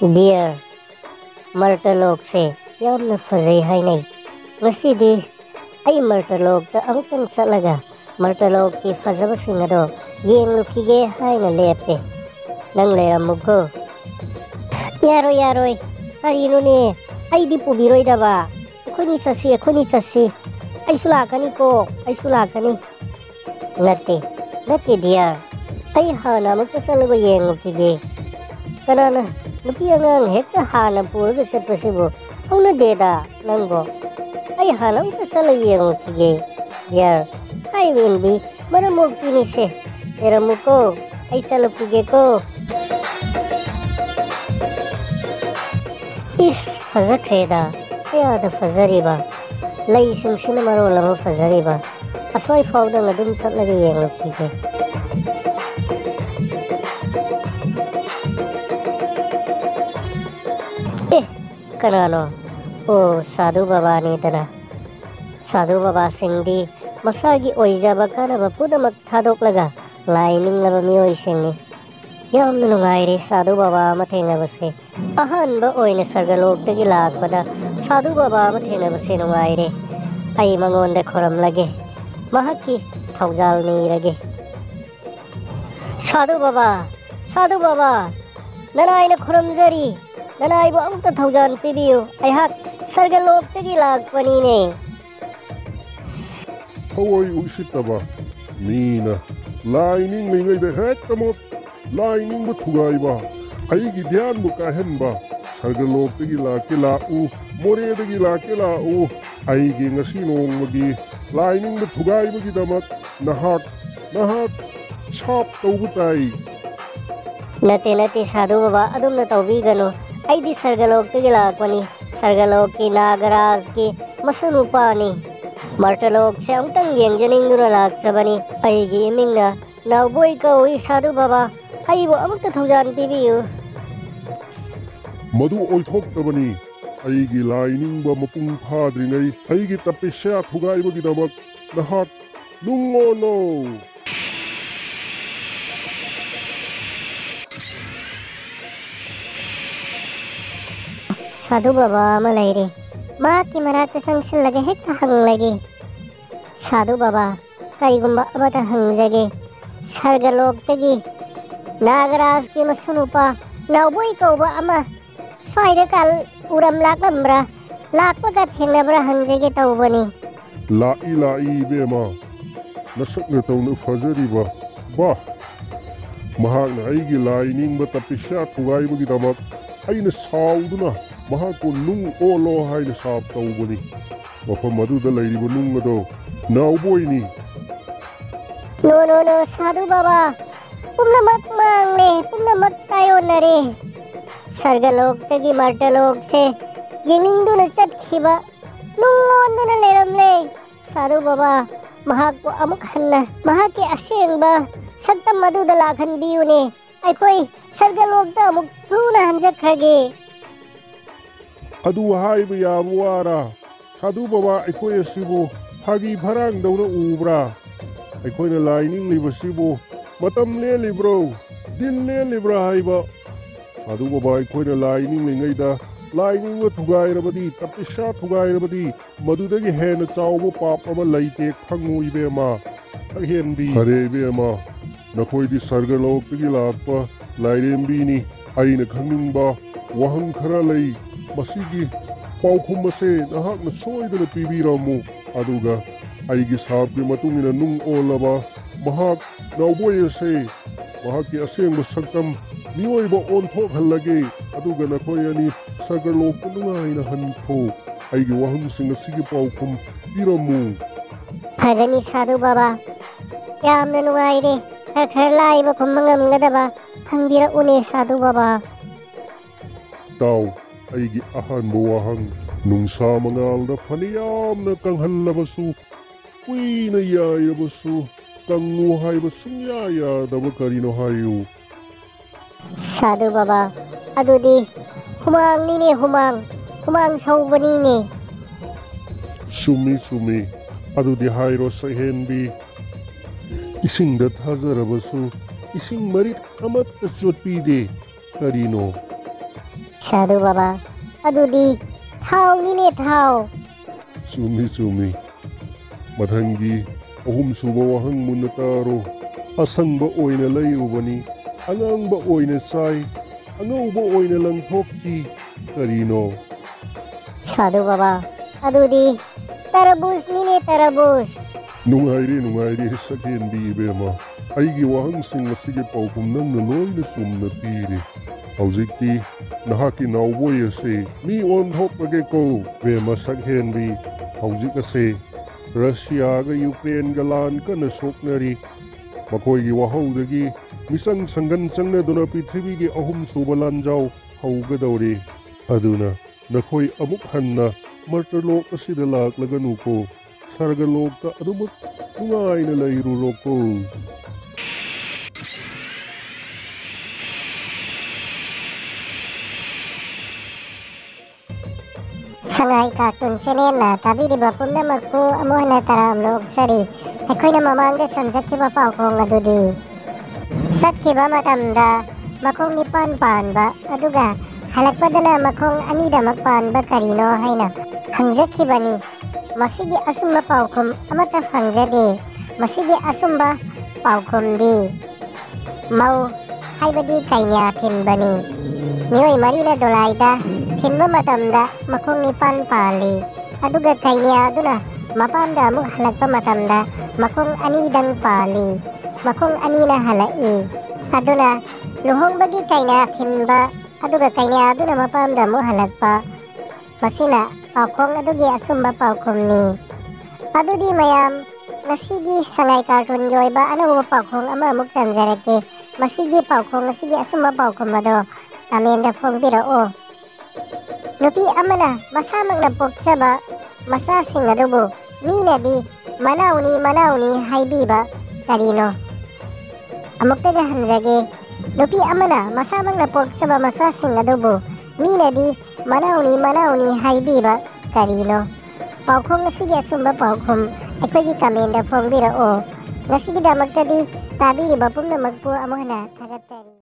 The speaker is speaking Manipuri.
Dear Martalok se yamna fazay hainay. Ngasidi ay Martalok ta amtang salaga. Martalok ki fazabasing ado yeng lukige haina lepe. Nang leramog ko. Yaroy, harino ni ay di po biroy daba. Ako ni sasi. Ay sulakani ko, ay sulakani. Ngati dear. Ay hana magkasalago yeng lukige. Kanana. Nupiang ang hekta hana puro sa pasibo. Ang nadeda nanggo. Ay hanang kasalayang kige. Yar. Ay winbi. Maramog pinise. Pero mo ko. Ay salupige ko. Is fazakreda. Kaya da fazariba. Laising sinamarola mo fazariba. Asway fawda nga dun sa lagayang kige. Kanano o sadhu baba ni tana sadhu baba singdi masagi oijaba kana ba puda magthadok laga lining laba miyoy singni yam nungai re sadhu baba mathenga base ahan ba oina sagalok tagi lakpada sadhu baba mathenga base nungai re ai mangonda khoram lage mahaki thaujal ni rage sadhu baba nanai na khoram jari Nanay bo ang tatawjan pibiyo ay hak sargalok tagilak panine. Haway usitaba mina lining lingay de hekamot lining mo tugay ba ay gidyan mo kahen ba sargalok tagilak kilau more tagilak kilau ay gingasinong magi lining mo tugay mo gidamat nahak chop tawbutay. Nati sadhu baba adum na tawbigano. Ay di sargalok tagilak pani sargalok ki nagaraj ki masunupa ni martalok se ang tangyang janing nuralak sabani ay giming na nauboy ka uy sadhu baba ay bo amang tatawjan pibiyo. Madu oy thok tabani ay gi lining ba mapung phadri ngay ay gi tapisya thugay mo gidamak nahak nungono. Sadhu baba malairi maki marata sangsil lage hekta hang lagi sadhu baba kai gumba abata hang jage sargalok tagi nagaraj ki masunupa nauboy ko ba ama swaida kal uram lakambra lakpaga thengnabra hang jage tawbani lai bema nasak na taw na fajari ba mahak na ay gi lining ba tapisya thugay mo gidamak ay na sauduna mahako nung olo hay na sab tawbani mafam aduda layriba nung ado nauboy ni no sadhu baba pumnamak mangle pumnamak tayo na re sargalok tagi martalok se yinging do na chat khiba nungon do na leramle sadhu baba mahako amuk hanna mahaki asyeng ba sagtam aduda lakhan biyu ne ay koy sargalok ta amuk thuna hanjak khage. Adu hay bayabuara sadhu baba aikoy asibo hagi bharang dauna ubra aikoy na lining libasibo matam le libro din le libra hayba sadhu baba aikoy na lining lingay da lining wa thugay rabadi tapisya thugay rabadi madudagi hena chawbo pap ama laite khangu ibema aghenbi hare ibema nakoy di sargalok tagi lakpa lairembi ni aina khangingba wahang khara lay masigi paukhum ase nahakna soidana pibiramu aduga aigi sabgi matungina nung olaba mahak nauboy ase mahaki aseng basagtam miyoyba onthok halage aduga nakoy ani sargalok nungai na hanko aigi wahang sige paukhum piramu Pagani sadhu baba yamna nungai re khar laiba khumangam ngadaba hangbira une sadhu baba taw aigi ahanba wahang nungsa mangalda phaniyamna kanghallabasu kuina yayrabasu kangu hayba sungyayadaba karino hayu sadhu baba adudi humang ni ne humang saubani ne sumi adudi hayro sahenbi isingda thazarabasu ising marit amat chotpide karino Sadhu Baba adudi thau ni ne thau Sumi mathanggi ahum suba wahang munataro asangba oina layubani angangba oina sai angauba oina langthokki karino Sadhu Baba adudi tarabus ni ne tarabus nungairi sakhenbi ibema aigi wahangsing asige paukum nangna loina sumna piri Haujikti nahaki nauboi ase mi onthokpage ko bema sakhenbi haujik ase Russia ga Ukraine ga lan kana soknari makoigi wahaudagi misang sangan changna duna pithribi gi ahum suba lanjau haugadawri aduna nakhoi amuk hanna martalok asida laklaganu ko sargalokta adumuk nungaina lairuroko Sangai cartoon channel na tabi di bapun na magpo amo na taram log sari akoy na mamangga samsak ki ba kong adudi sat ki ba matamda makong nipan pan ba aduga halak pa na makong anida magpan ba karino hay na hangjak ki ba ni masigi asum ba paukom amata hangja di masigi asum ba paukom di mau hay ba di kanya tin ba ni niyoy marina dolaida Hinba matamda makong nipan pali aduga kanya aduna mapamda muk halagpa matamda makong anidang pali makong anina halai aduna luhong bagi kanya hinba aduga kanya aduna mapamda muk halagpa masina pakong adugi asumba pakom ni adudi mayam nasigi sangai cartoon joy ba ano mo pakong ama muk janjarake masigi pakong nasigi asumba pakom mado amenda fong biro o Nupi amana masamang na poksaba masasing adubo mina di manauni haibi ba karino amok taga hanjage nupi amana masamang na poksaba masasing adubo mina di manauni haibi ba karino paukhong nasigi asumba paukhom akogi kamenda phong bira o nasigi da magtadi tabi bapum na magpo amo na tagatari